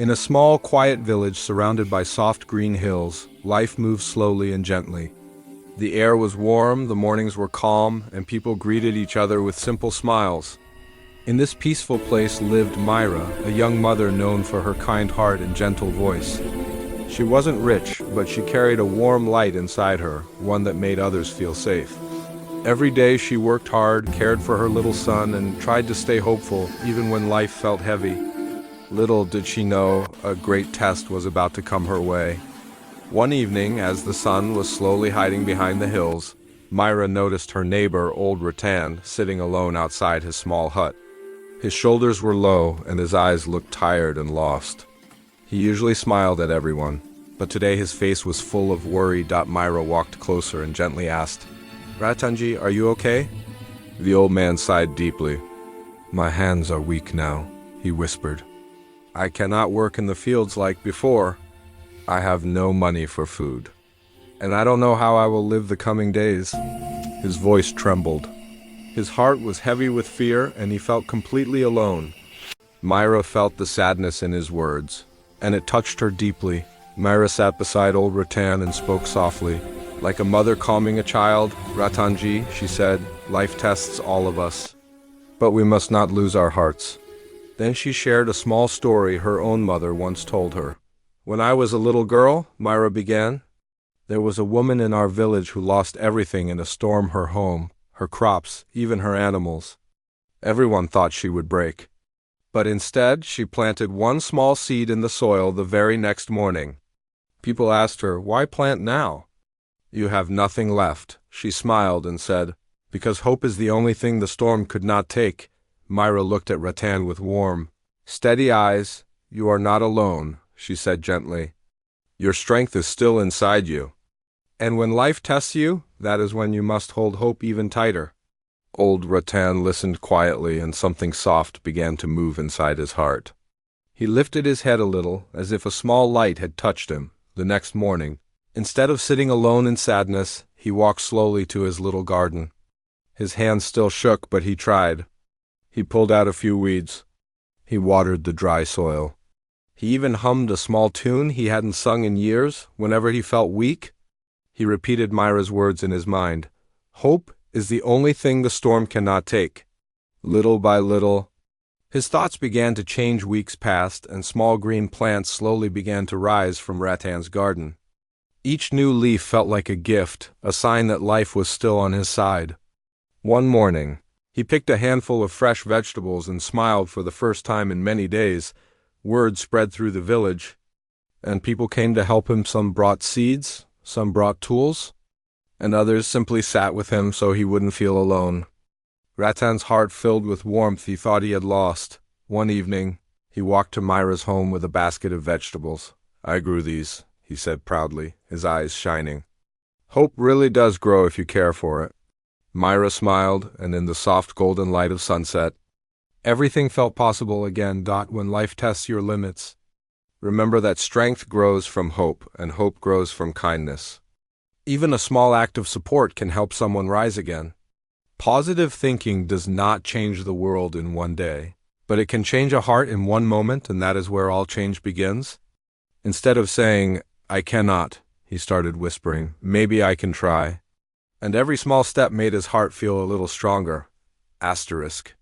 In a small, quiet village surrounded by soft green hills, life moved slowly and gently. The air was warm, the mornings were calm, and people greeted each other with simple smiles. In this peaceful place lived Mira, a young mother known for her kind heart and gentle voice. She wasn't rich, but she carried a warm light inside her, one that made others feel safe. Every day she worked hard, cared for her little son, and tried to stay hopeful even when life felt heavy. Little did she know a great test was about to come her way. One evening, as the sun was slowly hiding behind the hills, Mira noticed her neighbor, Old Ratan, sitting alone outside his small hut. His shoulders were low, and his eyes looked tired and lost. He usually smiled at everyone, but today his face was full of worry. Mira walked closer and gently asked, "Ratanji, are you okay?" The old man sighed deeply. "My hands are weak now," he whispered. "I cannot work in the fields like before. I have no money for food, and I don't know how I will live the coming days." His voice trembled. His heart was heavy with fear, and he felt completely alone. Mira felt the sadness in his words, and it touched her deeply. Mira sat beside Old Ratan and spoke softly. Like a mother calming a child, "Ratanji," she said, "life tests all of us, but we must not lose our hearts." Then she shared a small story her own mother once told her. "When I was a little girl," Mira began, "there was a woman in our village who lost everything in a storm: her home, her crops, even her animals. Everyone thought she would break. But instead, she planted one small seed in the soil the very next morning. People asked her, 'Why plant now?' 'You have nothing left,' she smiled and said, 'because hope is the only thing the storm could not take.'" Mira looked at Ratan with warm, steady eyes. "You are not alone," she said gently. "Your strength is still inside you. And when life tests you, that is when you must hold hope even tighter." Old Ratan listened quietly, and something soft began to move inside his heart. He lifted his head a little, as if a small light had touched him. The next morning, instead of sitting alone in sadness, he walked slowly to his little garden. His hands still shook, but he tried. He pulled out a few weeds. He watered the dry soil. He even hummed a small tune he hadn't sung in years. Whenever he felt weak, he repeated Mira's words in his mind. "Hope is the only thing the storm cannot take." Little by little, his thoughts began to change. Weeks passed, and small green plants slowly began to rise from Ratan's garden. Each new leaf felt like a gift, a sign that life was still on his side. One morning, he picked a handful of fresh vegetables and smiled for the first time in many days. Word spread through the village, and people came to help him. Some brought seeds, some brought tools, and others simply sat with him so he wouldn't feel alone. Ratan's heart filled with warmth he thought he had lost. One evening, he walked to Mira's home with a basket of vegetables. "I grew these," he said proudly, his eyes shining. "Hope really does grow if you care for it." Mira smiled, and in the soft golden light of sunset, everything felt possible again. When life tests your limits, remember that strength grows from hope, and hope grows from kindness. Even a small act of support can help someone rise again. Positive thinking does not change the world in one day, but it can change a heart in one moment, and that is where all change begins. Instead of saying, "I cannot," he started whispering, "Maybe I can try." And every small step made his heart feel a little stronger. Asterisk.